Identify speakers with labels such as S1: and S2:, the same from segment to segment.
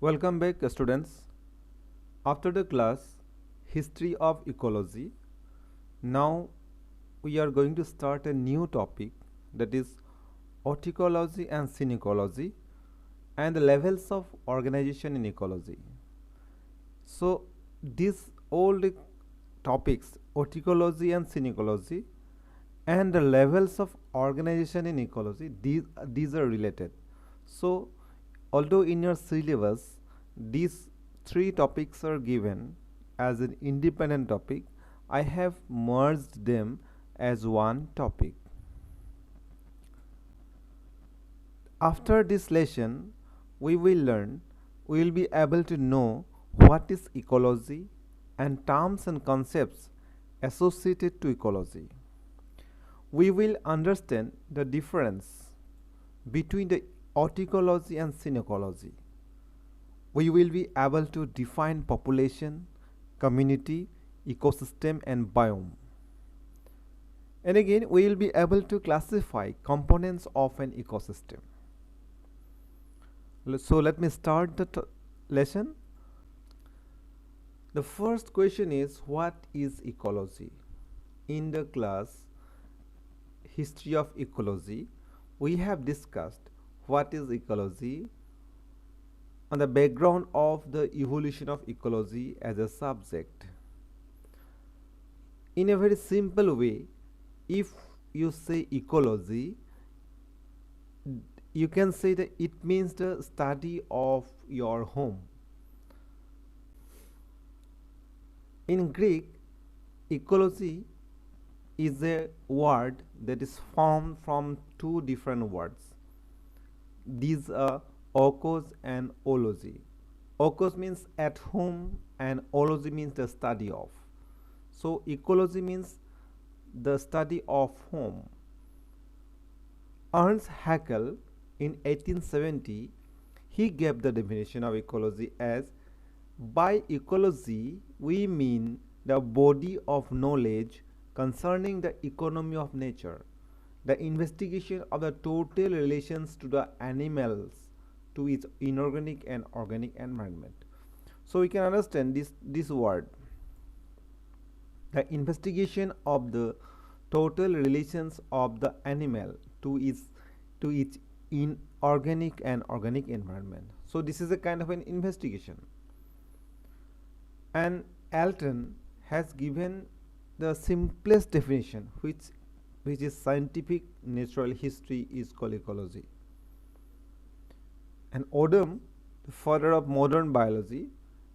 S1: Welcome back, students. After the class History of Ecology, now we are going to start a new topic, that is Autoecology and Synecology and the levels of organization in ecology. So these old topics, Autoecology and Synecology and the levels of organization in ecology, these are related. So although in your syllabus these three topics are given as an independent topic, I have merged them as one topic. After this lesson, we will be able to know what is ecology and terms and concepts associated to ecology. We will understand the difference between the autoecology and synecology. We will be able to define population, community, ecosystem and biome. And again, we will be able to classify components of an ecosystem. So let me start the lesson. The first question is, what is ecology? In the class History of Ecology, we have discussed what is ecology on the background of the evolution of ecology as a subject. In a very simple way, if you say ecology, you can say that it means the study of your home. In Greek, ecology is a word that is formed from two different words. These are oikos and ology. Oikos means at home and ology means the study of. So ecology means the study of home. Ernst Haeckel in 1870, he gave the definition of ecology as, by ecology we mean the body of knowledge concerning the economy of nature, the investigation of the total relations to the animals to its inorganic and organic environment. So we can understand this word, the investigation of the total relations of the animal to its inorganic and organic environment. So this is a kind of an investigation. And Alton has given the simplest definition, which is scientific natural history, is called ecology. And Odom, the father of modern biology,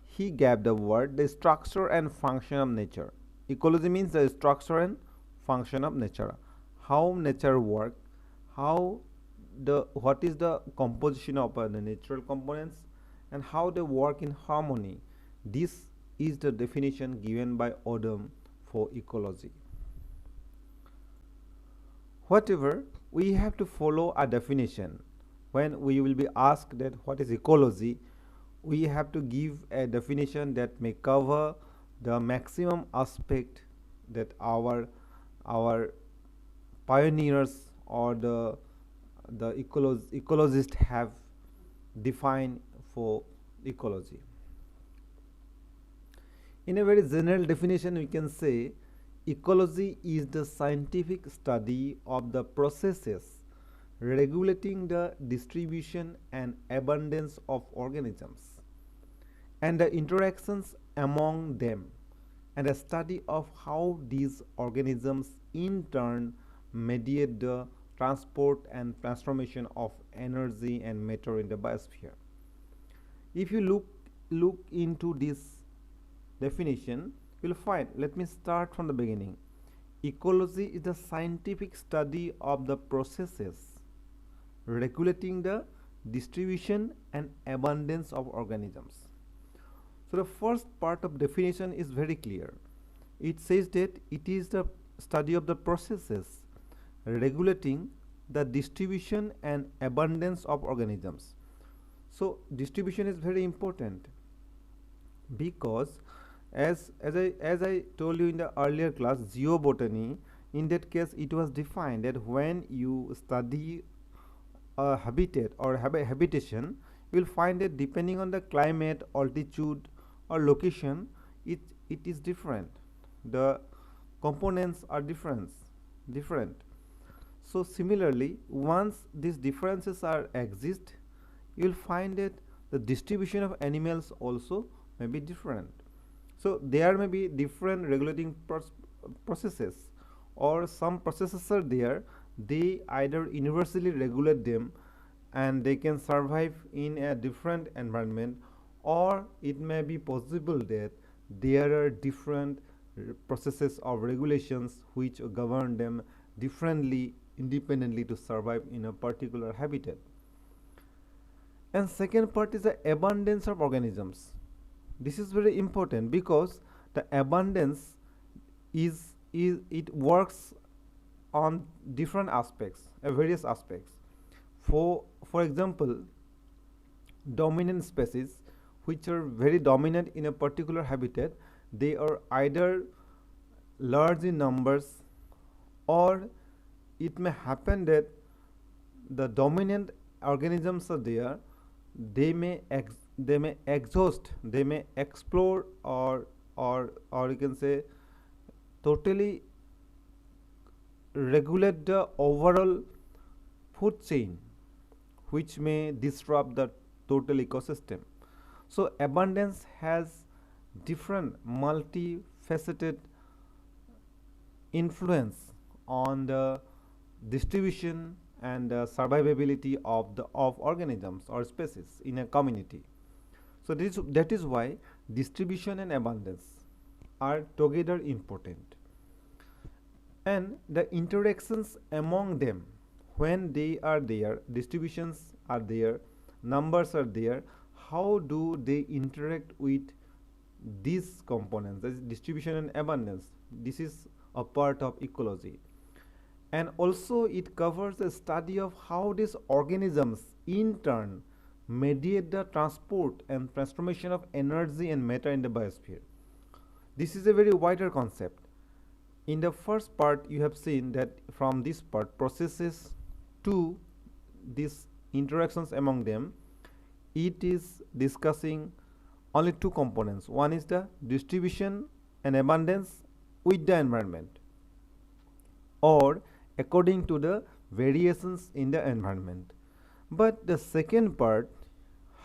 S1: he gave the word the structure and function of nature. Ecology means the structure and function of nature, how nature works, what is the composition of the natural components and how they work in harmony. This is the definition given by Odom for ecology. Whatever, we have to follow a definition. When we will be asked that what is ecology, we have to give a definition that may cover the maximum aspect that our pioneers or the ecologists have defined for ecology. In a very general definition, we can say ecology is the scientific study of the processes regulating the distribution and abundance of organisms and the interactions among them, and a study of how these organisms in turn mediate the transport and transformation of energy and matter in the biosphere. If you look into this definition, you will find, let me start from the beginning. Ecology is the scientific study of the processes regulating the distribution and abundance of organisms. So the first part of definition is very clear. It says that it is the study of the processes regulating the distribution and abundance of organisms. So distribution is very important, because as I told you in the earlier class, geobotany, in that case it was defined that when you study a habitat or habitation, you will find that depending on the climate, altitude, or location, it, it is different. The components are different. So similarly, once these differences are exist, you will find that the distribution of animals also may be different. So there may be different regulating processes, or some processes are there, they either universally regulate them and they can survive in a different environment, or it may be possible that there are different processes of regulations which govern them differently, independently, to survive in a particular habitat. And second part is the abundance of organisms. This is very important because the abundance is it works on different aspects, various aspects. For example, dominant species which are very dominant in a particular habitat, they are either large in numbers, or it may happen that the dominant organisms are there, they may exhaust, they may explore, or you can say totally regulate the overall food chain, which may disrupt the total ecosystem. So abundance has different multifaceted influence on the distribution and survivability of organisms or species in a community. So that is why distribution and abundance are together important, and the interactions among them, when they are there, distributions are there, numbers are there, how do they interact with these components, that is distribution and abundance. This is a part of ecology. And also it covers the study of how these organisms in turn mediate the transport and transformation of energy and matter in the biosphere. This is a very wider concept. In the first part, you have seen that from this part, processes to these interactions among them, it is discussing only two components. One is the distribution and abundance with the environment, or according to the variations in the environment. But the second part,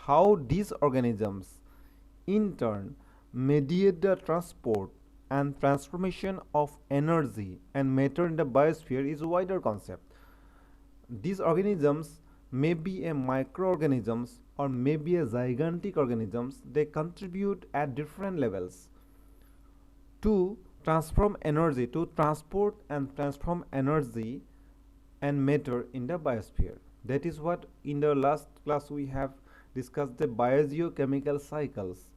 S1: how these organisms in turn mediate the transport and transformation of energy and matter in the biosphere, is a wider concept. These organisms may be a microorganisms or may be a gigantic organisms. They contribute at different levels to transform energy, to transport and transform energy and matter in the biosphere. That is what in the last class we have discussed, the biogeochemical cycles.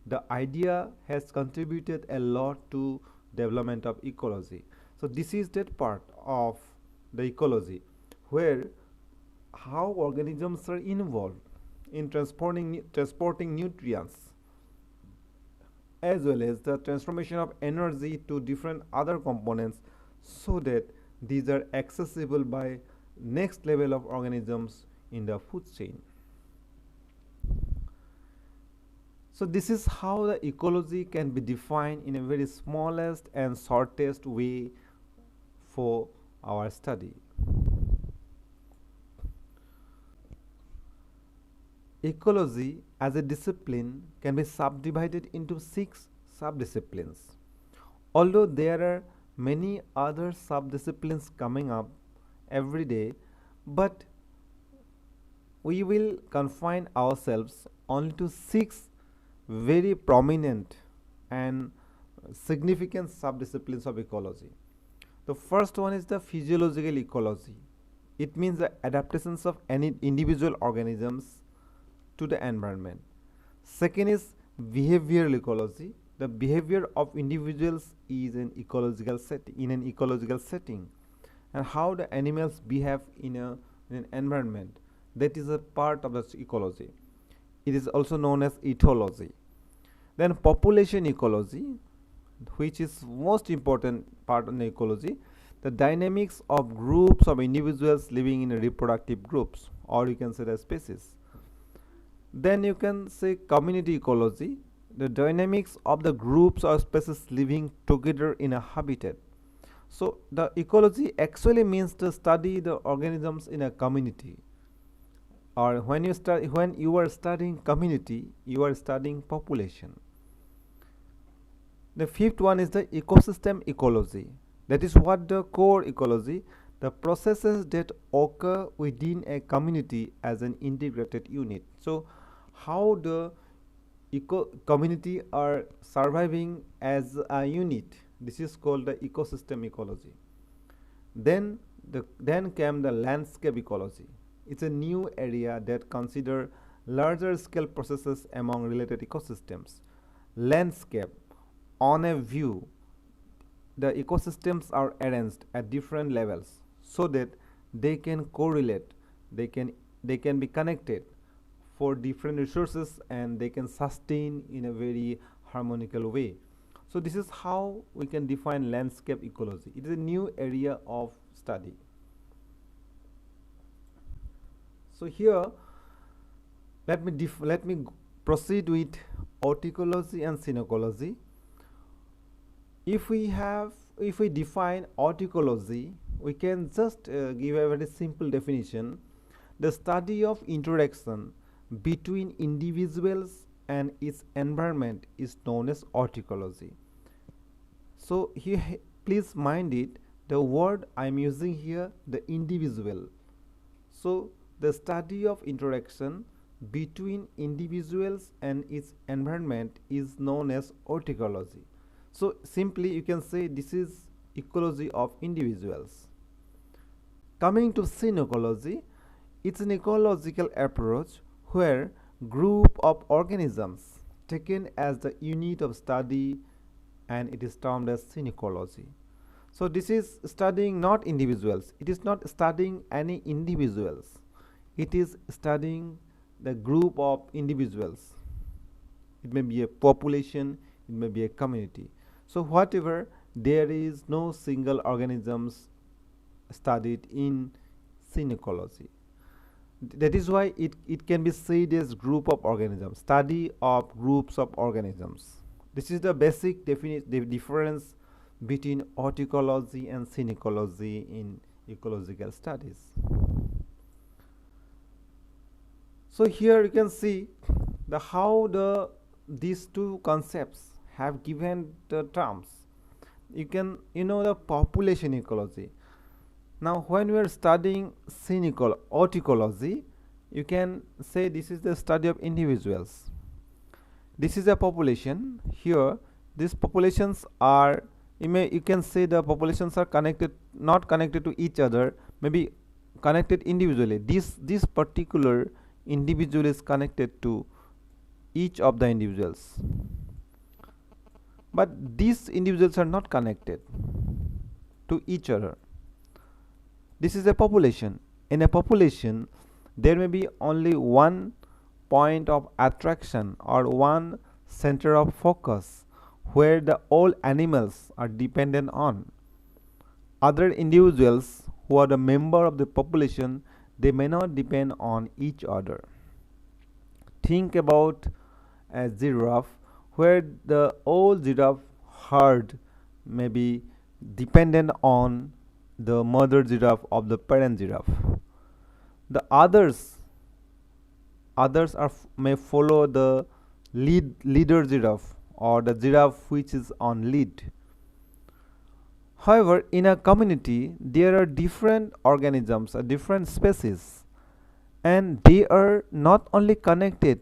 S1: The idea has contributed a lot to development of ecology. So this is that part of the ecology where how organisms are involved in transporting nutrients, as well as the transformation of energy to different other components, so that these are accessible by next level of organisms in the food chain. So this is how the ecology can be defined in a very smallest and shortest way for our study. Ecology as a discipline can be subdivided into 6 subdisciplines. Although there are many other subdisciplines coming up every day, but we will confine ourselves only to 6 very prominent and significant subdisciplines of ecology. The first one is the physiological ecology. It means the adaptations of any individual organisms to the environment. Second is behavioral ecology. The behavior of individuals is in ecological setting, and how the animals behave in an environment, that is a part of the ecology. It is also known as ethology. Then population ecology, which is most important part of the ecology, the dynamics of groups of individuals living in reproductive groups, or you can say the species. Then you can say community ecology, the dynamics of the groups or species living together in a habitat. So the ecology actually means to study the organisms in a community. Or when you are studying community, you are studying population. The fifth one is the ecosystem ecology. That is what the core ecology, the processes that occur within a community as an integrated unit. So how the community are surviving as a unit. This is called the ecosystem ecology. Then came the landscape ecology. It's a new area that consider larger scale processes among related ecosystems. Landscape, on a view, the ecosystems are arranged at different levels so that they can correlate, they can be connected for different resources, and they can sustain in a very harmonical way. So this is how we can define landscape ecology. It is a new area of study. So here let me proceed with autoecology and synecology. If we define autoecology, we can just give a very simple definition: the study of interaction between individuals and its environment is known as autoecology. So here, please mind it, the word I am using here, the individual. So the study of interaction between individuals and its environment is known as autoecology. So simply you can say this is ecology of individuals. Coming to synecology, it's an ecological approach where group of organisms taken as the unit of study, and it is termed as synecology. So this is studying not individuals. It is not studying any individuals. It is studying the group of individuals. It may be a population, it may be a community. So whatever, there is no single organisms studied in synecology. That is why it can be said as group of organisms, study of groups of organisms. This is the basic difference between autoecology and synecology in ecological studies. So here you can see how these two concepts have given the terms. You know the population ecology. Now when we are studying autoecology, you can say this is the study of individuals. This is a population. Here these populations are, you can say the populations are connected, not connected to each other, maybe connected individually. This particular individual is connected to each of the individuals, but these individuals are not connected to each other. This is a population. In a population, there may be only one point of attraction or one center of focus where the all animals are dependent on. Other individuals who are the member of the population, they may not depend on each other. Think about a giraffe, where the whole giraffe herd may be dependent on the mother giraffe of the parent giraffe. The others may follow the leader giraffe or the giraffe which is on lead. However, in a community, there are different organisms, different species, and they are not only connected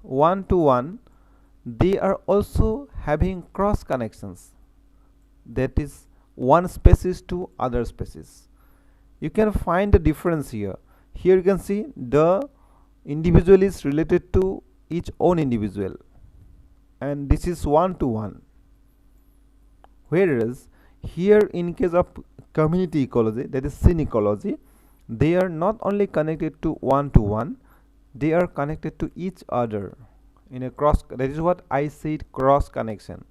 S1: one to one, they are also having cross connections. That is, one species to other species. You can find the difference here. Here you can see the individual is related to each own individual, and this is one to one. Whereas here, in case of community ecology, that is synecology, they are not only connected to one, they are connected to each other in a cross. That is what I said, cross connection.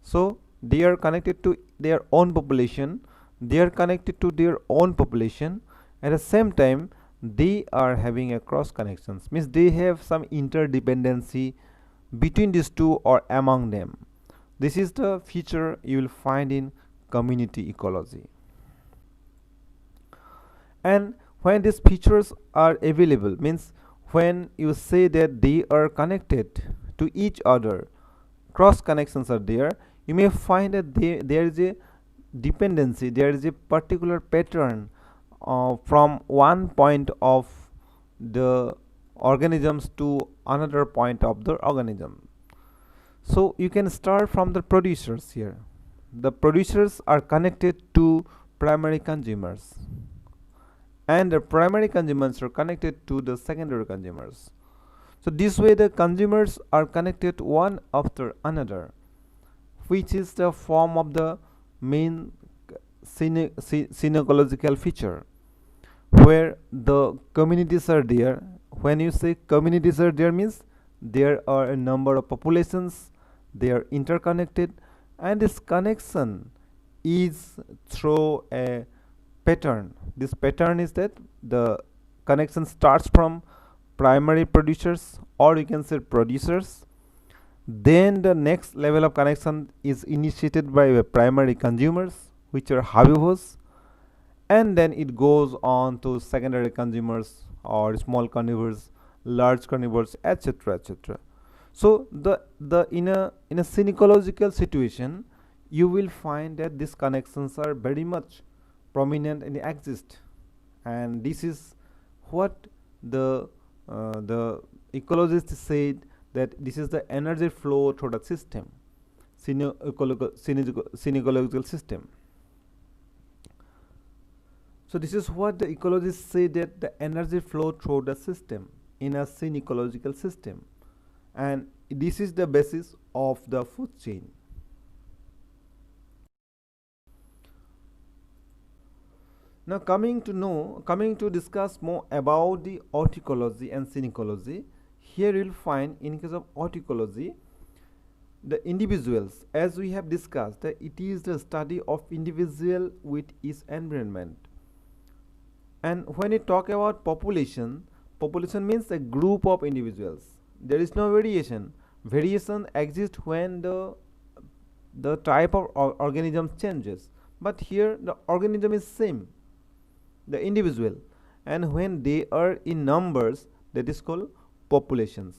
S1: So they are connected to their own population, they are connected to their own population. At the same time, they are having a cross connections, means they have some interdependency between these two or among them. This is the feature you will find in community ecology. And when these features are available, means when you say that they are connected to each other, cross connections are there, you may find that there is a dependency, there is a particular pattern from one point of the organisms to another point of the organism. So you can start from the producers here. The producers are connected to primary consumers, and the primary consumers are connected to the secondary consumers. So this way the consumers are connected one after another, which is the form of the main synecological feature, where the communities are there. When you say communities are there, means there are a number of populations, they are interconnected, and this connection is through a pattern. This pattern is that the connection starts from primary producers, or you can say producers, then the next level of connection is initiated by the primary consumers, which are herbivores, and then it goes on to secondary consumers or small carnivores, large carnivores, etc., etc. So the in a synecological situation, you will find that these connections are very much prominent and exist, and this is what the ecologists said, that this is the energy flow through the system, synecological system. So this is what the ecologists say, that the energy flow through the system in a synecological system, and this is the basis of the food chain. Now coming to discuss more about the autoecology and synecology. Here you will find, in case of autoecology, the individuals, as we have discussed, that it is the study of individual with its environment. And when you talk about population, population means a group of individuals. There is no variation. Variation exists when the type of organism changes, but here the organism is same, the individual, and when they are in numbers, that is called population.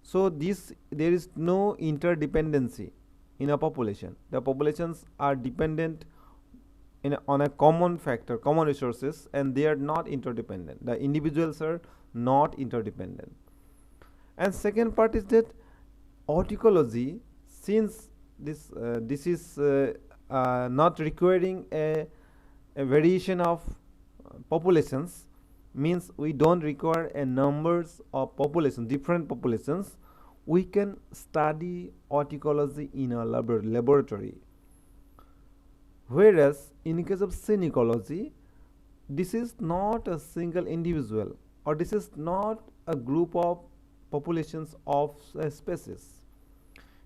S1: So this, there is no interdependency in a population. The populations are dependent on a common factor, common resources, and they are not interdependent. The individuals are not interdependent. And second part is that autoecology, since this is not requiring a variation of populations, means we don't require a numbers of population, different populations, we can study autoecology in a laboratory. Whereas in case of synecology, this is not a single individual, or this is not a group of populations of a species.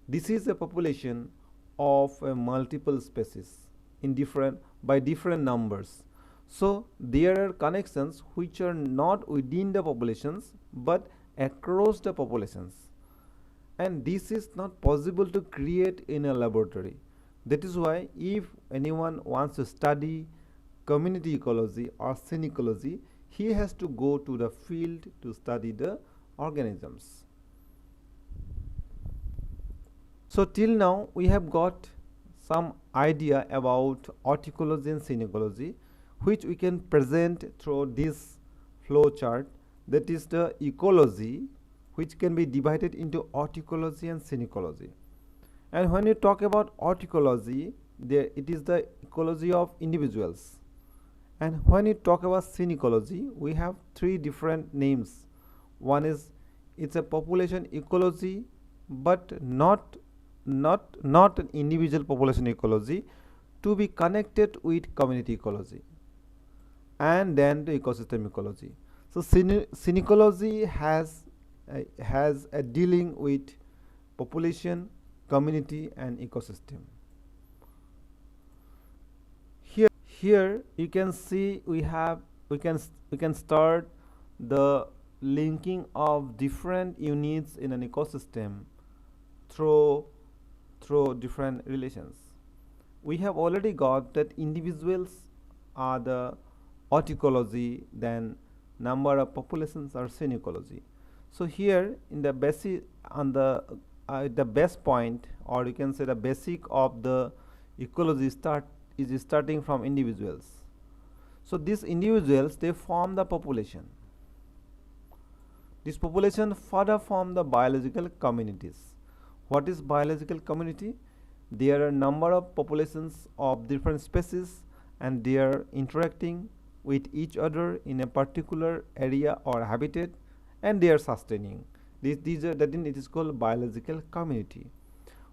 S1: This is a population of multiple species in different, by different numbers. So there are connections which are not within the populations but across the populations, and this is not possible to create in a laboratory. That is why if anyone wants to study community ecology or synecology, he has to go to the field to study the organisms. So till now we have got some idea about autoecology and synecology, which we can present through this flow chart, that is the ecology, which can be divided into autoecology and synecology. And when you talk about autoecology, there it is the ecology of individuals. And when you talk about synecology, we have three different names. One is, it's a population ecology, but not an individual population ecology, to be connected with community ecology. And then the ecosystem ecology. So synecology has a dealing with population, community, and ecosystem. Here you can see we have we can start the linking of different units in an ecosystem through different relations. We have already got that individuals are the autoecology, then number of populations are synecology. So here in the basic on the best point, or you can say the basic of the ecology is starting from individuals. So these individuals, they form the population. This population further form the biological communities. What is biological community? There are a number of populations of different species, and they are interacting with each other in a particular area or habitat, and they are sustaining. These are that it is called biological community.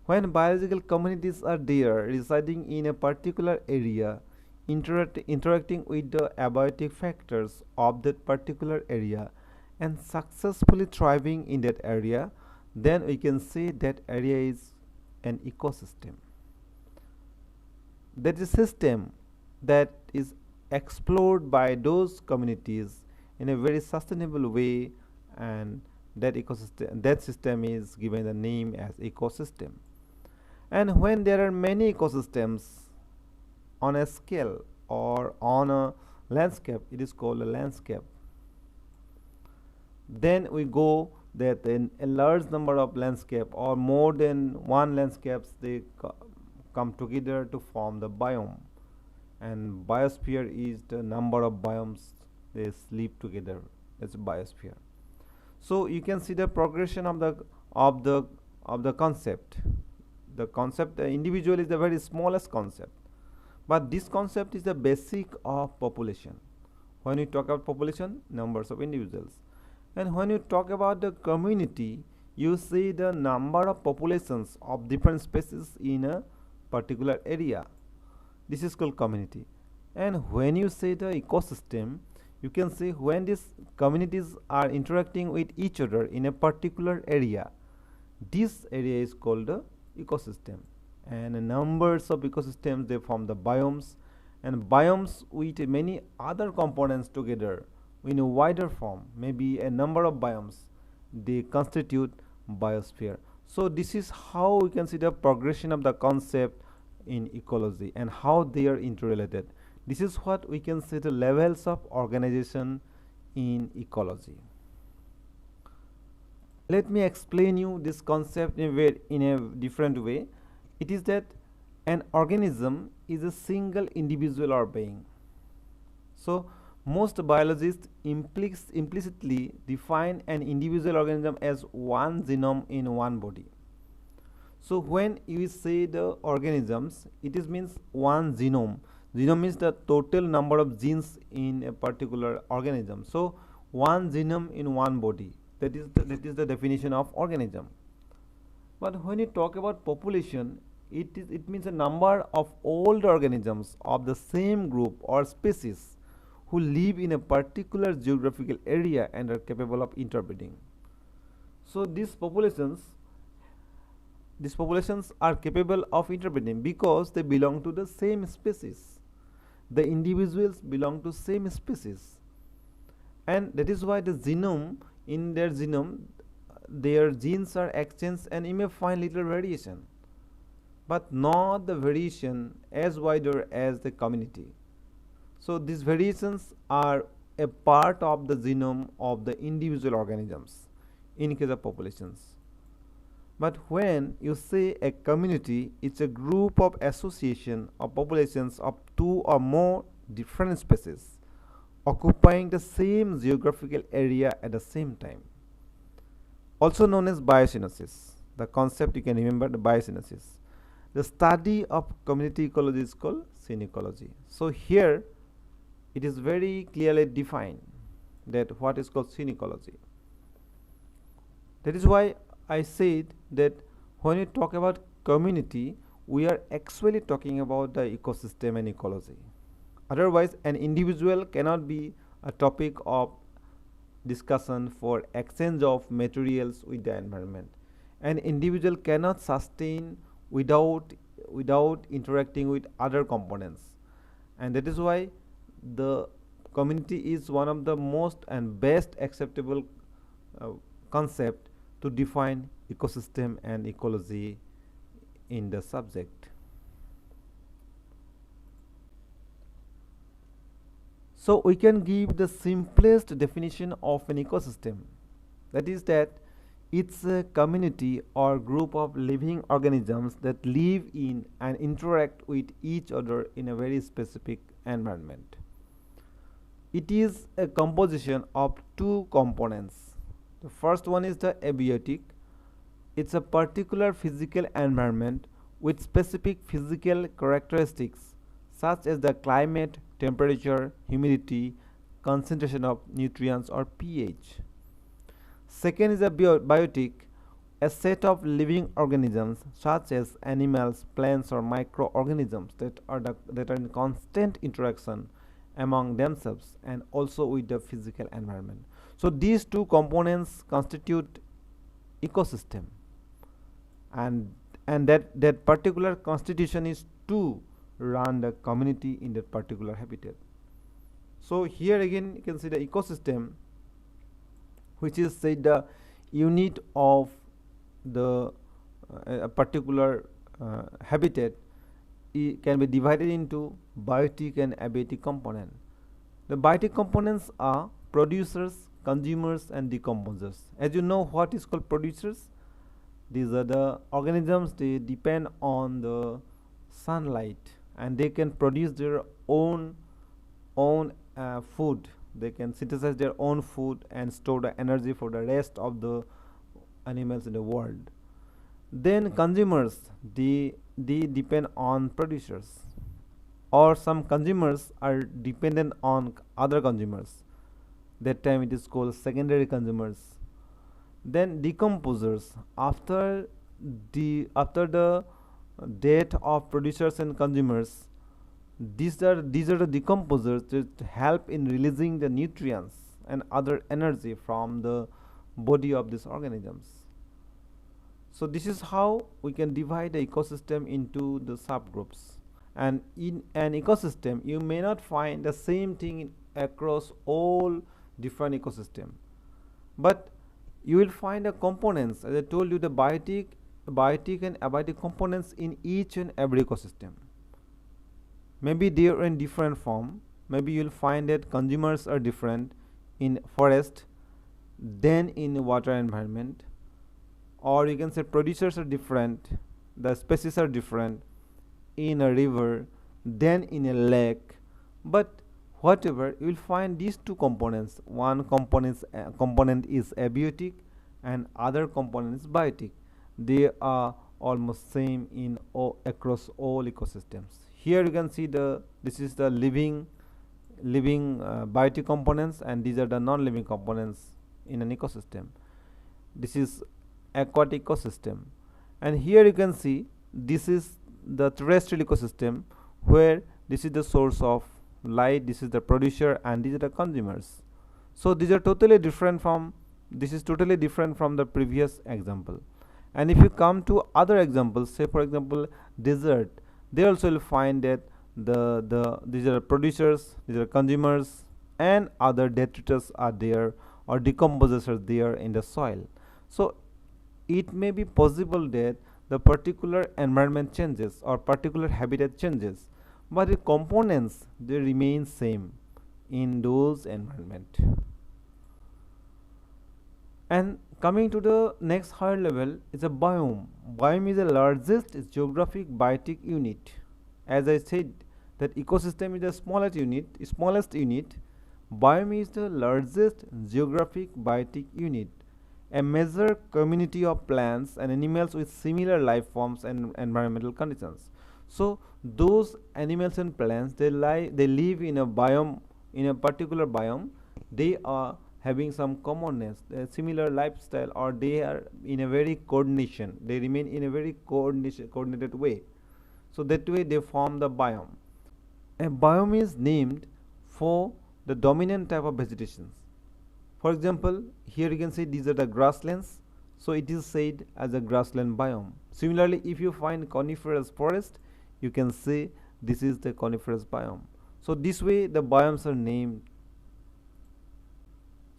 S1: When biological communities are there residing in a particular area, interacting with the abiotic factors of that particular area, and successfully thriving in that area, then we can say that area is an ecosystem. That is a system that is explored by those communities in a very sustainable way, and that system is given the name as ecosystem. And when there are many ecosystems on a scale or on a landscape, it is called a landscape. Then we go that in a large number of landscape or more than one landscapes, they come together to form the biome, and biosphere is the number of biomes they live together. That's a biosphere. So you can see the progression of the concept. The individual is the very smallest concept, but this concept is the basic of population. When we talk about population, numbers of individuals, and when you talk about the community, you see the number of populations of different species in a particular area. This is called community. And when you say the ecosystem, you can say when these communities are interacting with each other in a particular area, this area is called the ecosystem. And numbers of ecosystems, they form the biomes, and biomes with many other components together in a wider form, maybe a number of biomes, they constitute biosphere. So this is how we can see the progression of the concept in ecology and how they are interrelated. This is what we can say the levels of organization in ecology. Let me explain you this concept in a different way. It is that an organism is a single individual or being. So most biologists implicitly define an individual organism as one genome in one body. So when you say the organisms, it is means one genome. Genome means the total number of genes in a particular organism. So one genome in one body. That is the definition of organism. But when you talk about population, it means a number of all the organisms of the same group or species who live in a particular geographical area and are capable of interbreeding. So these populations are capable of interbreeding because they belong to the same species. The individuals belong to same species, and that is why the genome, in their genome, their genes are exchanged, and you may find little variation, but not the variation as wider as the community. So these variations are a part of the genome of the individual organisms in case of populations. But when you say a community, it's a group of association of populations of two or more different species occupying the same geographical area at the same time. Also known as biosynosis. The concept you can remember, the biosynosis. The study of community ecology is called synecology. So here it is very clearly defined that what is called synecology. That is why I said that when we talk about community, we are actually talking about the ecosystem and ecology. Otherwise, an individual cannot be a topic of discussion for exchange of materials with the environment. An individual cannot sustain without interacting with other components, and that is why the community is one of the most and best acceptable uh, concept to define ecosystem and ecology in the subject. So we can give the simplest definition of an ecosystem. That is that it's a community or group of living organisms that live in and interact with each other in a very specific environment. It is a composition of two components. The first one is the abiotic. It's a particular physical environment with specific physical characteristics such as the climate, temperature, humidity, concentration of nutrients or pH. Second is a biotic, a set of living organisms such as animals, plants or microorganisms that are in constant interaction among themselves and also with the physical environment. So these two components constitute ecosystem, and that particular constitution is to run the community in that particular habitat. So here again you can see the ecosystem, which is say the unit of the a particular habitat, can be divided into biotic and abiotic component. The biotic components are producers, consumers and decomposers. As you know, what is called producers? These are the organisms, they depend on the sunlight and they can produce their own food. They can synthesize their own food and store the energy for the rest of the animals in the world. Then consumers, they depend on producers, or some consumers are dependent on other consumers. That time it is called secondary consumers. Then decomposers, after the death of producers and consumers, these are the decomposers that help in releasing the nutrients and other energy from the body of these organisms. So this is how we can divide the ecosystem into the subgroups. And in an ecosystem, you may not find the same thing across all different ecosystem, but you will find the components, as I told you, the biotic and abiotic components in each and every ecosystem. Maybe they are in different form. Maybe you'll find that consumers are different in forest than in water environment, or you can say producers are different, the species are different in a river than in a lake. But whatever, you will find these two components. One component is abiotic and other component is biotic. They are almost same in across all ecosystems. Here you can see this is the living biotic components, and these are the non-living components in an ecosystem. This is aquatic ecosystem, and here you can see this is the terrestrial ecosystem, where this is the source of light, this is the producer, and these are the consumers. So these are totally different from the previous example. And if you come to other examples, say for example desert, they also will find that these are producers, these are consumers, and other detritus are there or decomposers are there in the soil. So it may be possible that the particular environment changes or particular habitat changes, but the components, they remain same in those environment. And coming to the next higher level is a biome. Biome is the largest geographic biotic unit. As I said, that ecosystem is the smallest unit. Biome is the largest geographic biotic unit, a major community of plants and animals with similar life forms and environmental conditions. So those animals and plants, they live in a biome, in a particular biome. They are having some commonness, similar lifestyle, or they are in a very coordination. They remain in a very coordinated way. So that way they form the biome. A biome is named for the dominant type of vegetation. For example, here you can see these are the grasslands, so it is said as a grassland biome. Similarly, if you find coniferous forest, you can say this is the coniferous biome. So this way the biomes are named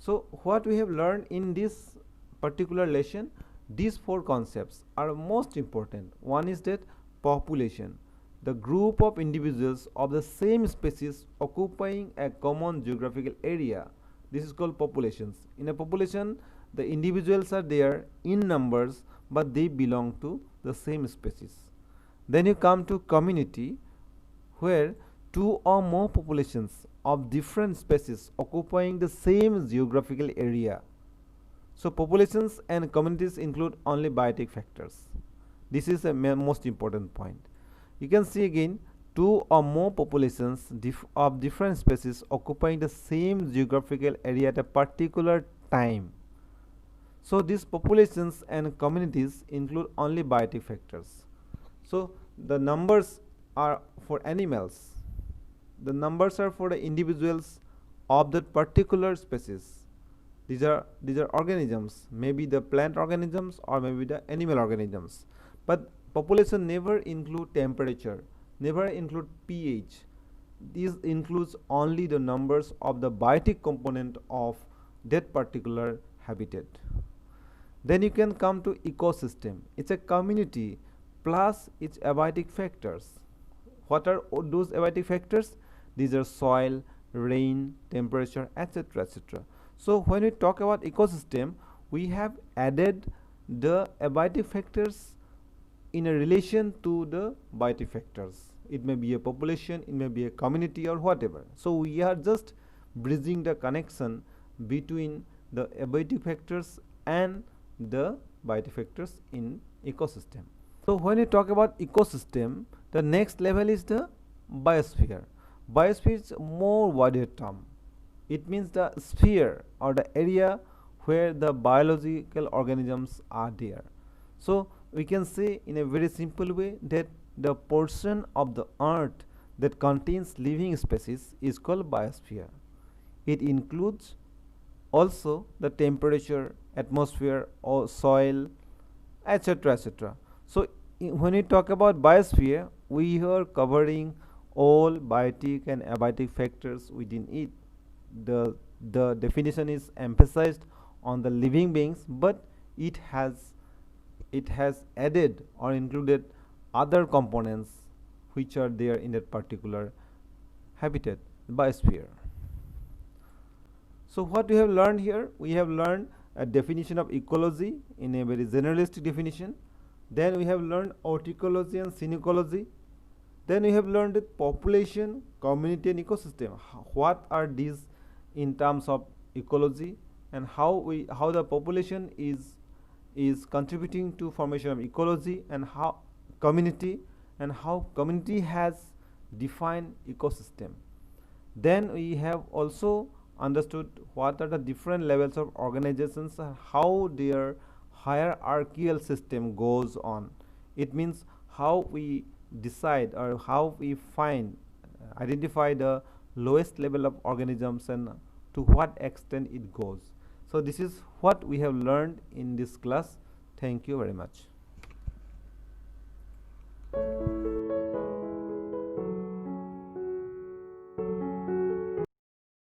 S1: So what we have learned in this particular lesson, these four concepts are most important. One is that population, the group of individuals of the same species occupying a common geographical area. This is called populations. In a population, the individuals are there in numbers, but they belong to the same species. Then you come to community, where two or more populations of different species occupying the same geographical area. So populations and communities include only biotic factors. This is the most important point. You can see again two or more populations of different species occupying the same geographical area at a particular time. So these populations and communities include only biotic factors. So the numbers are for animals. The numbers are for the individuals of that particular species. These are organisms, maybe the plant organisms or maybe the animal organisms. But population never include temperature, never include pH. This includes only the numbers of the biotic component of that particular habitat. Then you can come to ecosystem. It's a community plus its abiotic factors. What are those abiotic factors? These are soil, rain, temperature, etc., etc. So when we talk about ecosystem, we have added the abiotic factors in a relation to the biotic factors. It may be a population, it may be a community or whatever. So we are just bridging the connection between the abiotic factors and the biotic factors in ecosystem. So when we talk about ecosystem, the next level is the biosphere. Biosphere is a more wider term. It means the sphere or the area where the biological organisms are there. So we can say in a very simple way that the portion of the earth that contains living species is called biosphere. It includes also the temperature, atmosphere or soil, etc., etc. So when we talk about biosphere, we are covering all biotic and abiotic factors within it. The definition is emphasized on the living beings, but it has added or included other components which are there in that particular habitat, biosphere. So what we have learned here, we have learned a definition of ecology in a very generalistic definition. Then we have learned AUTECOLOGY and synecology. Then we have learned that population, community and ecosystem. What are these in terms of ecology, and how the population is contributing to formation of ecology, and how community has defined ecosystem. Then we have also understood what are the different levels of organizations and how their hierarchical system goes on. It means how we decide or how we identify the lowest level of organisms and to what extent it goes. So this is what we have learned in this class. Thank you very much.